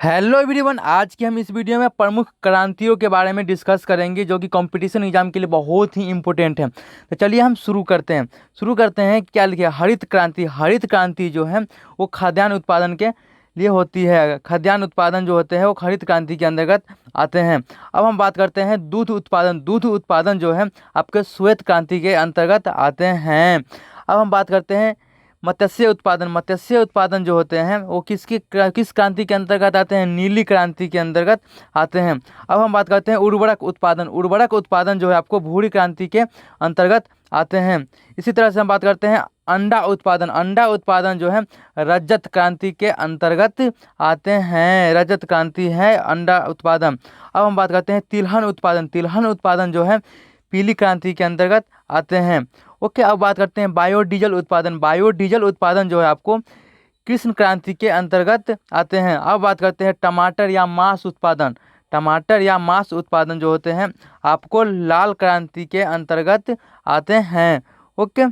Hello everyone, आज की हम इस वीडियो में प्रमुख क्रांतियों के बारे में डिस्कस करेंगे जो कि कंपटीशन एग्जाम के लिए बहुत ही इंपॉर्टेंट है। तो चलिए हम शुरू करते हैं क्या लिखा है। हरित क्रांति जो है वो खाद्यान्न उत्पादन के लिए होती है। खाद्यान्न उत्पादन जो होते हैं वो हरित क्रांति के अंतर्गत आते हैं। अब हम बात करते हैं दूध उत्पादन जो है आपके श्वेत क्रांति के अंतर्गत आते हैं। अब हम बात करते हैं मत्स्य उत्पादन जो होते हैं वो किस क्रांति के अंतर्गत आते हैं? नीली क्रांति के अंतर्गत आते हैं। अब हम बात करते हैं उर्वरक उत्पादन जो है आपको भूरी क्रांति के अंतर्गत आते हैं। इसी तरह से हम बात करते हैं अंडा उत्पादन जो है रजत क्रांति के अंतर्गत आते हैं। रजत क्रांति है अंडा उत्पादन। अब हम बात करते हैं तिलहन उत्पादन जो है पीली क्रांति के अंतर्गत आते हैं। ओके, अब बात करते हैं बायोडीजल उत्पादन जो है आपको कृष्ण क्रांति के अंतर्गत आते हैं। अब बात करते हैं टमाटर या मांस उत्पादन जो होते हैं आपको लाल क्रांति के अंतर्गत आते हैं। ओके,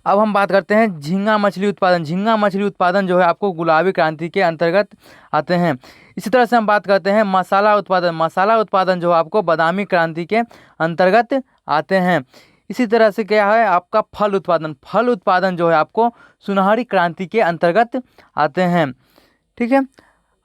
अब हम बात करते हैं झींगा मछली उत्पादन जो है आपको गुलाबी क्रांति के अंतर्गत आते हैं। इसी तरह से हम बात करते हैं मसाला उत्पादन जो आपको बादामी क्रांति के अंतर्गत आते हैं। इसी तरह से क्या है आपका फल उत्पादन जो है आपको सुनहरी क्रांति के अंतर्गत आते हैं। ठीक है,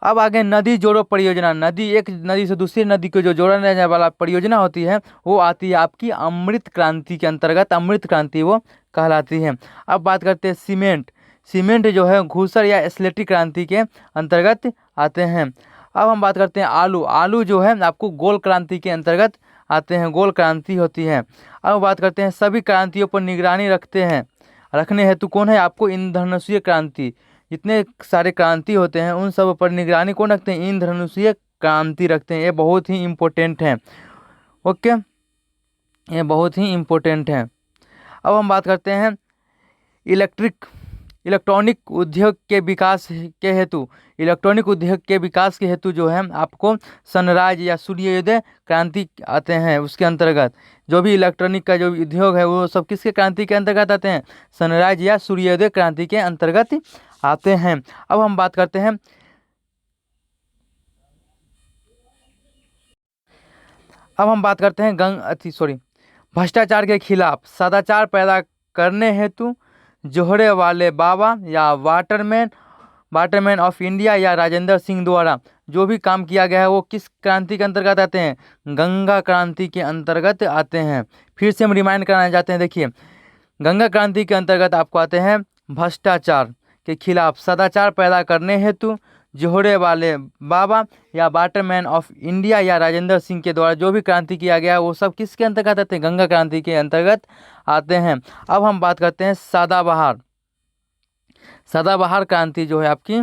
अब आगे नदी जोड़ो परियोजना। एक नदी से दूसरी नदी को जो जोड़ने जाने वाला परियोजना होती है वो आती है आपकी अमृत क्रांति के अंतर्गत। अमृत क्रांति वो कहलाती है। अब बात करते हैं सीमेंट जो है घूसर या स्लेटी क्रांति के अंतर्गत आते हैं। अब हम बात करते हैं आलू जो है आपको गोल क्रांति के अंतर्गत आते हैं। गोल क्रांति होती है। अब बात करते हैं सभी क्रांतियों पर निगरानी रखने हेतु कौन है? आपको इंद्रधनुषीय क्रांति। जितने सारे क्रांति होते हैं उन सब पर निगरानी कौन रखते हैं? इंद्रधनुषीय क्रांति रखते हैं। ये बहुत ही इम्पोर्टेंट है। ओके, ये बहुत ही इम्पोर्टेंट है। अब हम बात करते हैं इलेक्ट्रॉनिक उद्योग के विकास के हेतु जो है आपको सनराइज या सूर्योदय क्रांति आते हैं। उसके अंतर्गत जो भी इलेक्ट्रॉनिक का जो उद्योग है वो सब किसके क्रांति के अंतर्गत आते हैं? सनराइज या सूर्योदय क्रांति के अंतर्गत आते हैं। अब हम बात करते हैं भ्रष्टाचार के खिलाफ सदाचार पैदा करने हेतु जोहरे वाले बाबा या वाटरमैन ऑफ इंडिया या राजेंद्र सिंह द्वारा जो भी काम किया गया है वो किस क्रांति के अंतर्गत आते हैं? गंगा क्रांति के अंतर्गत आते हैं। फिर से हम रिमाइंड कराना चाहते हैं। देखिए, गंगा क्रांति के अंतर्गत आपको आते हैं भ्रष्टाचार के खिलाफ सदाचार पैदा करने हेतु जोहरे वाले बाबा या वाटरमैन ऑफ इंडिया या राजेंद्र सिंह के द्वारा जो भी क्रांति किया गया है वो सब किसके अंतर्गत आते हैं? गंगा क्रांति के अंतर्गत आते हैं। अब हम बात करते हैं सदाबहार क्रांति जो है आपकी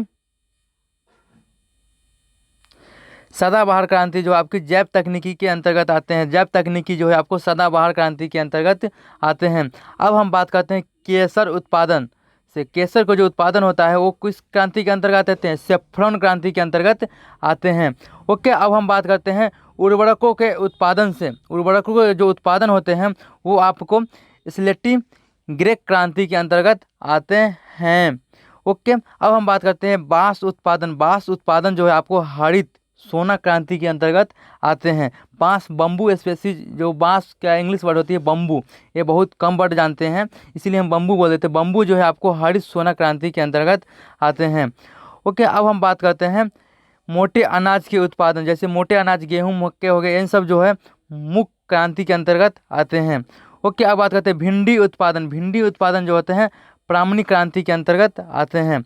जैव तकनीकी के अंतर्गत आते हैं। जैव तकनीकी जो है आपको सदाबहार क्रांति के अंतर्गत आते हैं। अब हम बात करते हैं केसर को जो उत्पादन होता है वो किस क्रांति के अंतर्गत आते हैं? सेफ्रॉन क्रांति के अंतर्गत आते हैं। ओके, अब हम बात करते हैं उर्वरकों के जो उत्पादन होते हैं वो आपको स्लेटी ग्रे क्रांति के अंतर्गत आते हैं। ओके, अब हम बात करते हैं बांस उत्पादन जो है आपको हरित सोना क्रांति के अंतर्गत आते हैं। बम्बू स्पेसीज, जो बांस का इंग्लिश वर्ड होती है बम्बू, ये बहुत कम वर्ड जानते हैं इसीलिए हम बम्बू बोल देते हैं। बम्बू जो है आपको हरित सोना क्रांति के अंतर्गत आते हैं। ओके, अब हम बात करते हैं मोटे अनाज के उत्पादन, जैसे मोटे अनाज गेहूँ मक्के हो गए, इन सब जो है मुख्य क्रांति के अंतर्गत आते हैं। ओके, अब बात करते हैं भिंडी उत्पादन जो होते हैं ब्राह्मणी क्रांति के अंतर्गत आते हैं।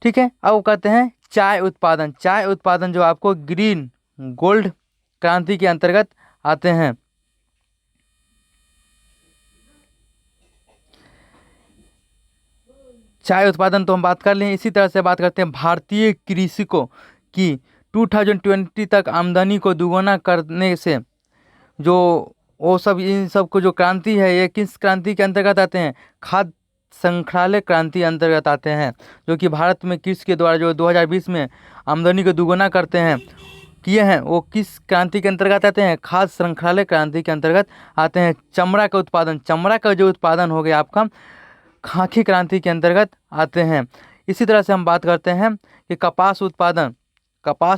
ठीक है, अब कहते हैं चाय उत्पादन जो आपको ग्रीन गोल्ड क्रांति के अंतर्गत आते हैं। चाय उत्पादन तो हम बात कर लें। इसी तरह से बात करते हैं भारतीय कृषकों की 2020 तक आमदनी को दुगुना करने से जो वो सब इन सब को जो क्रांति है ये किस क्रांति के अंतर्गत आते हैं? खाद्य संग्रहालय क्रांति अंतर्गत आते हैं। जो कि भारत में कृषि के द्वारा जो 2020 में आमदनी को दुगुना किए हैं वो किस क्रांति के अंतर्गत आते हैं? खाद्य संग्रहालय क्रांति के अंतर्गत आते हैं। चमड़ा का जो उत्पादन हो गया आपका खाकी क्रांति के अंतर्गत आते हैं। इसी तरह से हम बात करते हैं कि कपास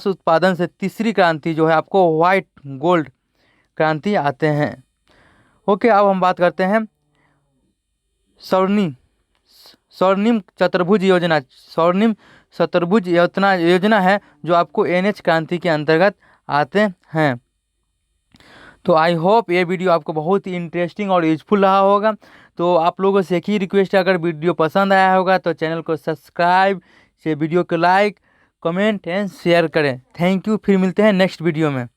उत्पादन से तीसरी क्रांति जो है आपको व्हाइट गोल्ड क्रांति आते हैं। ओके, अब हम बात करते हैं स्वर्णिम चतुर्भुज योजना। स्वर्णिम चतुर्भुज योजना है जो आपको NH क्रांति के अंतर्गत आते हैं। तो आई होप ये वीडियो आपको बहुत ही इंटरेस्टिंग और यूजफुल रहा होगा। तो आप लोगों से एक ही रिक्वेस्ट है, अगर वीडियो पसंद आया होगा तो चैनल को सब्सक्राइब से वीडियो को लाइक कमेंट एंड शेयर करें। थैंक यू, फिर मिलते हैं नेक्स्ट वीडियो में।